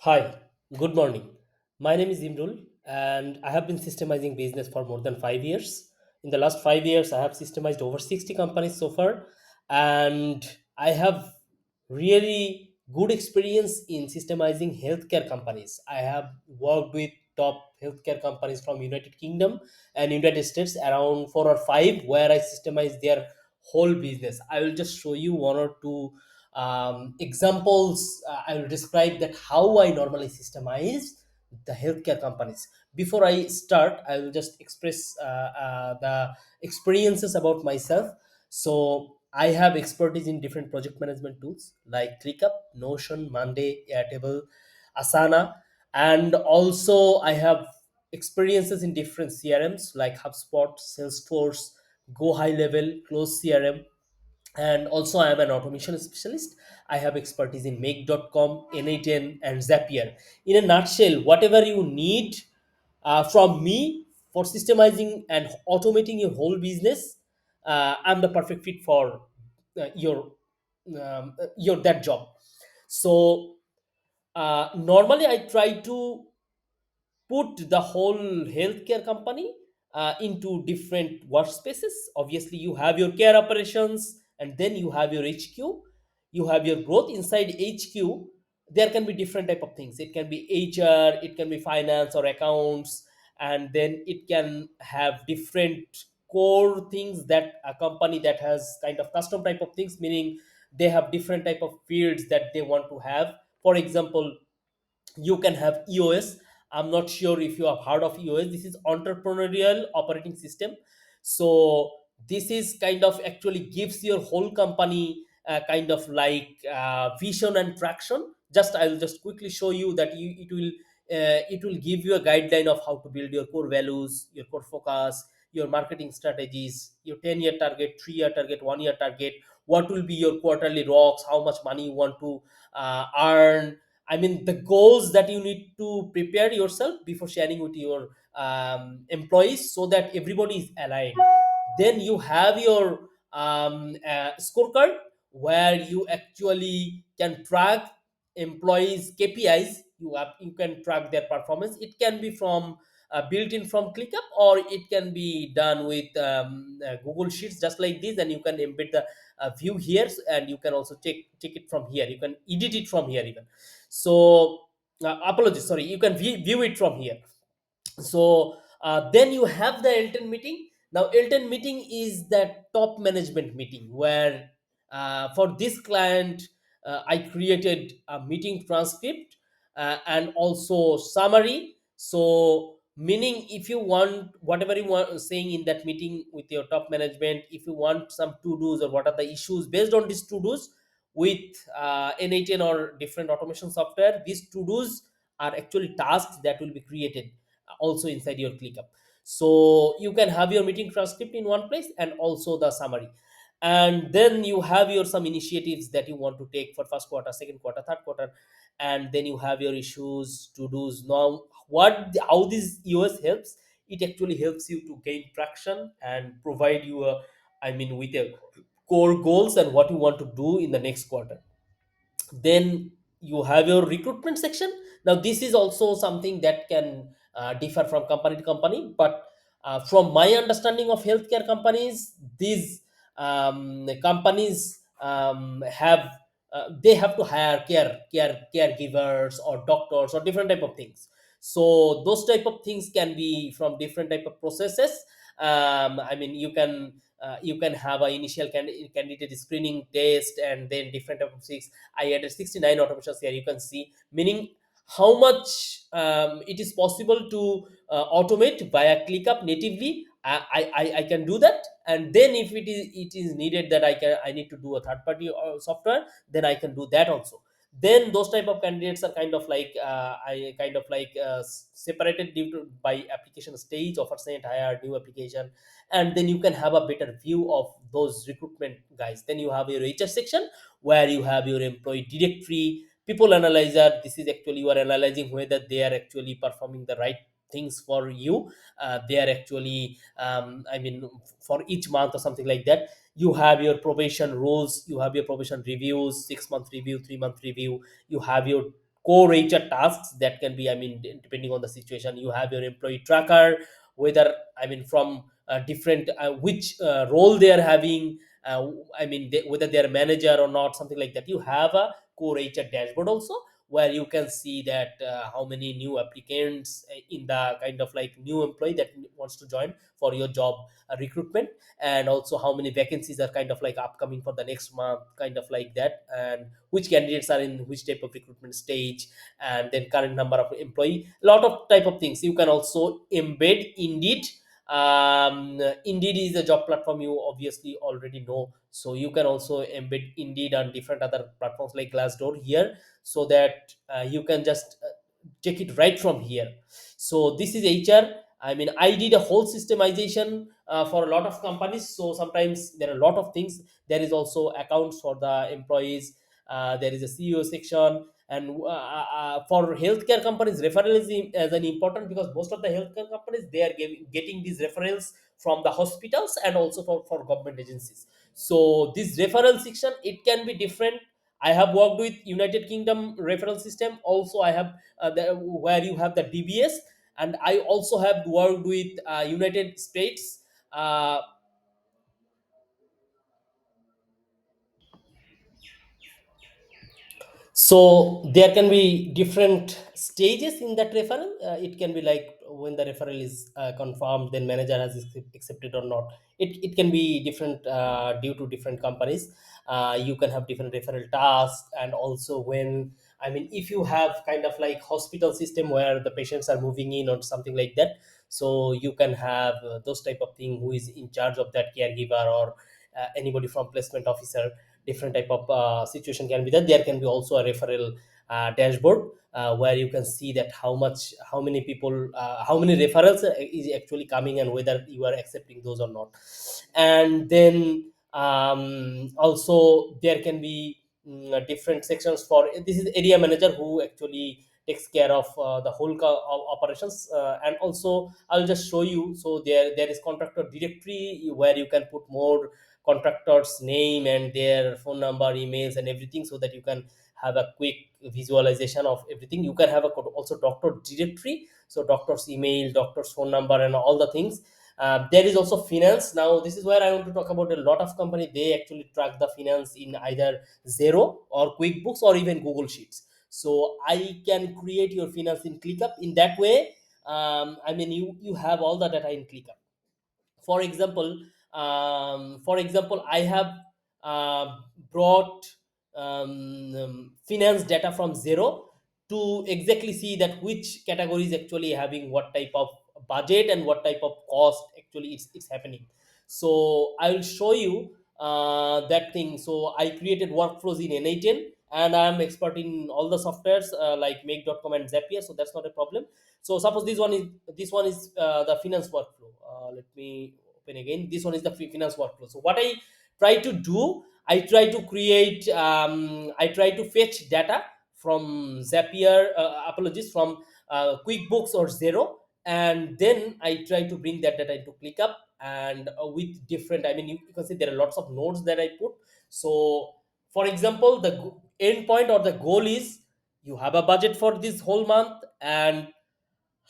Hi, good morning. My name is Imrul, and I have been systemizing business for more than 5 years. In the last 5 years, I have systemized over 60 companies so far, and I have really good experience in systemizing healthcare companies. I have worked with top healthcare companies from United Kingdom and United States, around four or five, where I systemize their whole business. I will just show you one or two examples. I will describe that how I normally systemize the healthcare companies. Before I start, I will just express the experiences about myself. So I have expertise in different project management tools like ClickUp, Notion, Monday, Airtable, Asana, and also I have experiences in different CRMs like HubSpot, Salesforce, Go High Level, Close CRM, and also I am an automation specialist. I have expertise in make.com, n8n, and Zapier. In a nutshell, whatever you need from me for systemizing and automating your whole business, I'm the perfect fit for your that job. So normally I try to put the whole healthcare company into different workspaces. Obviously, you have your care operations, and then you have your HQ, you have your growth. Inside HQ, there can be different type of things. It can be HR, it can be finance or accounts, and then it can have different core things that a company that has kind of custom type of things, meaning they have different type of fields that they want to have. For example, you can have EOS. I'm not sure if you have heard of EOS. This is entrepreneurial operating system. So this is kind of actually gives your whole company kind of like vision and traction. Just I'll just quickly show you that it will give you a guideline of how to build your core values, your core focus, your marketing strategies, your 10-year target, 3-year target, 1-year target, what will be your quarterly rocks, how much money you want to earn. I mean, the goals that you need to prepare yourself before sharing with your employees, so that everybody is aligned. Then you have your scorecard, where you actually can track employees' KPIs. You can track their performance. It can be from built in from ClickUp, or it can be done with Google Sheets, just like this. And you can embed the view here, and you can also take it from here. You can edit it from here even. So apologies, sorry, you can view it from here. So then you have the Elton meeting. Now Elton meeting is that top management meeting where for this client I created a meeting transcript and also summary. So meaning, if you want whatever you want saying in that meeting with your top management, if you want some to do's or what are the issues based on these to do's with N8N or different automation software, these to do's are actually tasks that will be created also inside your ClickUp. So you can have your meeting transcript in one place and also the summary. And then you have your some initiatives that you want to take for first quarter, second quarter, third quarter, and then you have your issues to do's. Now, how this EOS helps? It actually helps you to gain traction and provide you a, I mean, with a core goals and what you want to do in the next quarter. Then you have your recruitment section. Now this is also something that can differ from company to company, but from my understanding of healthcare companies, these companies have they have to hire caregivers or doctors or different type of things. So those type of things can be from different type of processes. I mean, you can have a initial candidate screening test, and then different type of things. I added 69 automations here. You can see, meaning how much it is possible to automate via ClickUp natively. I can do that, and then if it is needed that I need to do a third party software, then I can do that also. Then those type of candidates are kind of like I kind of like separated by application stage, offer sent, hire, new application, and then you can have a better view of those recruitment guys. Then you have your HR section, where you have your employee directory, people analyzer. This is actually you are analyzing whether they are actually performing the right things for you. They are actually I mean, for each month or something like that. You have your probation rules, you have your probation reviews, 6-month review, 3-month review. You have your core HR tasks that can be, I mean, depending on the situation, you have your employee tracker, whether, I mean, from different which role they are having, I mean, whether they are manager or not, something like that. You have a core HR dashboard also, where you can see that how many new applicants in the kind of like new employee that wants to join for your job recruitment, and also how many vacancies are kind of like upcoming for the next month, kind of like that, and which candidates are in which type of recruitment stage, and then current number of employee, a lot of type of things. You can also embed Indeed. Indeed is a job platform you obviously already know, so you can also embed Indeed on different other platforms like Glassdoor here, so that you can just take it right from here. So this is HR. I mean, I did a whole systemization for a lot of companies. So sometimes there are a lot of things. There is also accounts for the employees. There is a CEO section, and for healthcare companies, referral is as an important, because most of the healthcare companies, they are getting these referrals from the hospitals and also for government agencies. So this referral section, it can be different. I have worked with United Kingdom referral system. Also, I have where you have the DBS, and I also have worked with United States. Uh, so there can be different stages in that referral. It can be like when the referral is confirmed, then manager has accepted or not. It can be different due to different companies. You can have different referral tasks, and also when, I mean, if you have kind of like hospital system where the patients are moving in or something like that, so you can have those type of thing, who is in charge of that caregiver, or anybody from placement officer. Different type of situation can be that. There can be also a referral dashboard, where you can see that how many people, how many referrals is actually coming, and whether you are accepting those or not. And then also there can be different sections for, this is area manager who actually takes care of the whole operations. And also I'll just show you. So there is contractor directory, where you can put more contractors name and their phone number, emails, and everything, so that you can have a quick visualization of everything. You can have a also doctor directory, so doctor's email, doctor's phone number, and all the things. There is also finance. Now this is where I want to talk about. A lot of company, they actually track the finance in either Zero or QuickBooks or even Google Sheets. So I can create your finance in ClickUp in that way. I mean, you have all the data in ClickUp. For example, I have uh, brought finance data from Zero to exactly see that which category is actually having what type of budget and what type of cost actually it's happening. So I will show you that thing. So I created workflows in N8N, and I'm expert in all the softwares like make.com and Zapier, so that's not a problem. So suppose this one is the finance workflow. Let me open again. This one is the finance workflow. So what I try to do, I try to fetch data from Zapier, apologies, from QuickBooks or Zero, and then I try to bring that data into ClickUp, and with different, I mean, you can see there are lots of nodes that I put. So for example, the end point or the goal is, you have a budget for this whole month, and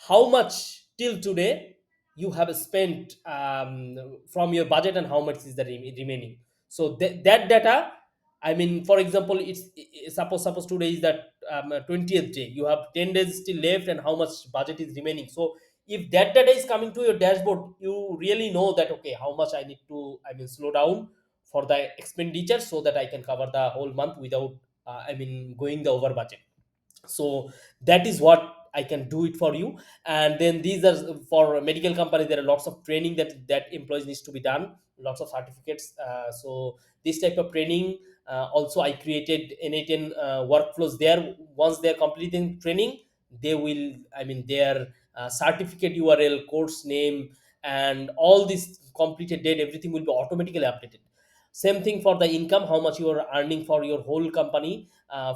how much till today you have spent from your budget, and how much is the remaining. So that data, I mean, for example, suppose today is that 20th day, you have 10 days still left, and how much budget is remaining. So if that data is coming to your dashboard, you really know that, okay, how much I need to, I mean, slow down for the expenditure, so that I can cover the whole month without I mean, going the over budget. So that is what I can do it for you. And then these are for medical companies, there are lots of training that employees needs to be done, lots of certificates. So this type of training, also I created N8N workflows there. Once they're completing training, they will, I mean, their certificate URL, course name, and all this completed date, everything will be automatically updated. Same thing for the income, how much you are earning for your whole company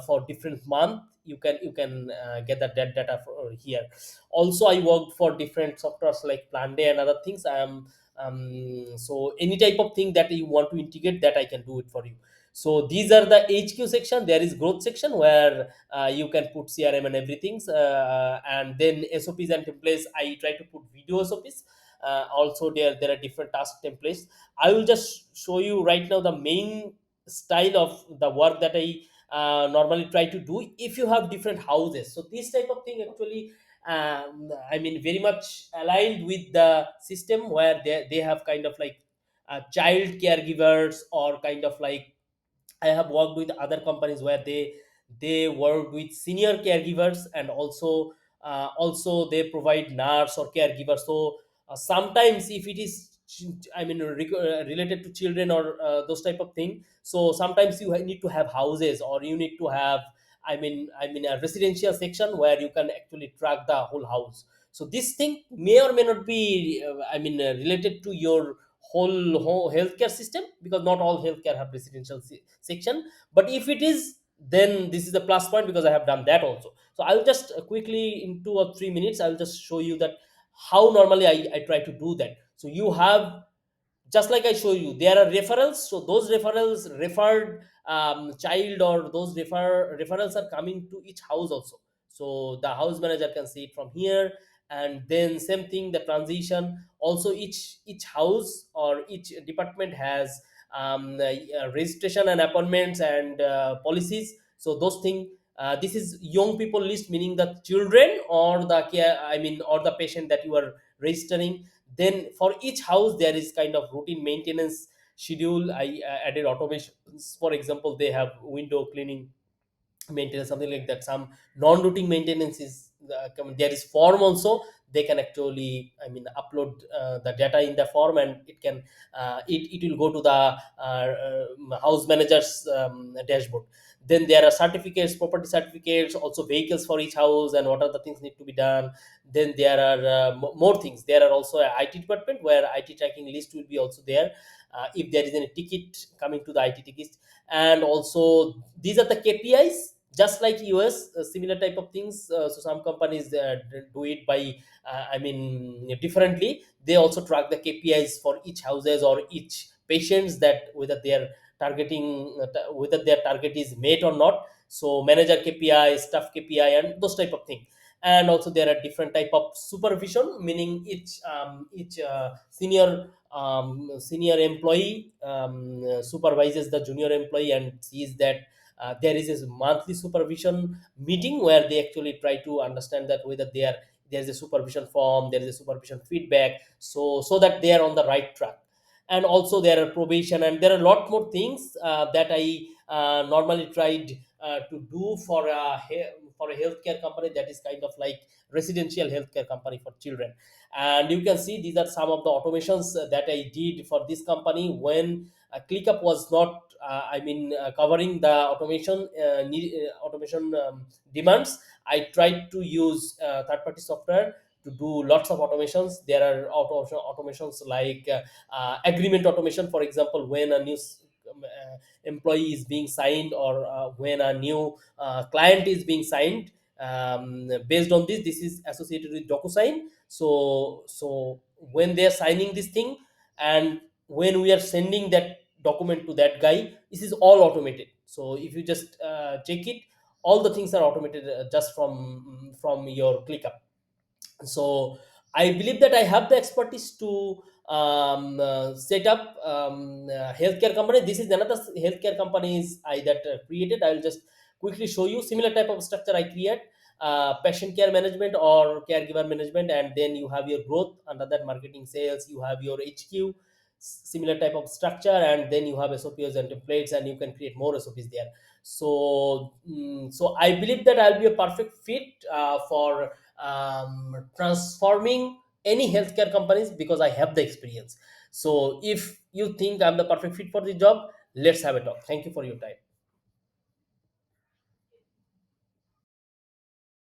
for different month. You can get that data here. Also, I worked for different softwares like Planday and other things. So any type of thing that you want to integrate, that I can do it for you. So these are the HQ section. There is growth section where you can put CRM and everything, and then SOPs and templates. I try to put video SOPs. Also, there are different task templates. I will just show you right now the main style of the work that I normally try to do. If you have different houses, so this type of thing actually, I mean, very much aligned with the system where they have kind of like child caregivers, or kind of like, I have worked with other companies where they work with senior caregivers, and also they provide nurse or caregiver. So sometimes if it is I mean related to children, or those type of thing, so sometimes you need to have houses, or you need to have, I mean a residential section where you can actually track the whole house. So this thing may or may not be related to your whole healthcare system, because not all healthcare have residential section. But if it is, then this is a plus point, because I have done that also. So I'll just quickly, in 2 or 3 minutes, I'll just show you that how normally I try to do that. So you have, just like I show you, there are referrals. So those referrals, referred child, or those referrals are coming to each house also. So the house manager can see it from here. And then same thing, the transition also, each house or each department has registration and appointments and policies. So those things, this is young people list, meaning the children or the care, or the patient that you are registering. Then for each house there is kind of routine maintenance schedule. I added automations. For example, they have window cleaning maintenance, something like that. Some non-routine maintenance is there is form also. They can actually upload the data in the form, and it will go to the house manager's dashboard. Then there are certificates, property certificates, also vehicles for each house, and what are the things need to be done. Then there are more things. There are also a IT department where IT tracking list will be also there, if there is any ticket coming to the IT tickets. And also these are the KPIs, just like US, similar type of things. So some companies do it by differently. They also track the KPIs for each houses or each patients, that whether they are targeting whether their target is met or not. So manager KPI, staff KPI, and those type of thing. And also there are different type of supervision, meaning each senior employee supervises the junior employee, and sees that there is this monthly supervision meeting where they actually try to understand that whether there is a supervision form, there is a supervision feedback, so that they are on the right track. And also there are probation, and there are a lot more things that I normally tried to do for a healthcare company, that is kind of like residential healthcare company for children. And you can see these are some of the automations that I did for this company when ClickUp was not covering the automation demands. I tried to use third party software to do lots of automations. There are automations like agreement automation. For example, when a new employee is being signed, or when a new client is being signed, based on this is associated with DocuSign. So when they are signing this thing, and when we are sending that document to that guy, this is all automated. So if you just check it, all the things are automated, just from your ClickUp. So I believe that I have the expertise to set up healthcare company. This is another healthcare companies I that created. I'll just quickly show you similar type of structure I create. Patient care management or caregiver management, and then you have your growth. Under that, marketing, sales, you have your HQ, similar type of structure, and then you have SOPs and templates, and you can create more SOPs there. So I believe that I'll be a perfect fit for transforming any healthcare companies, because I have the experience. So if you think I'm the perfect fit for the job, let's have a talk. Thank you for your time.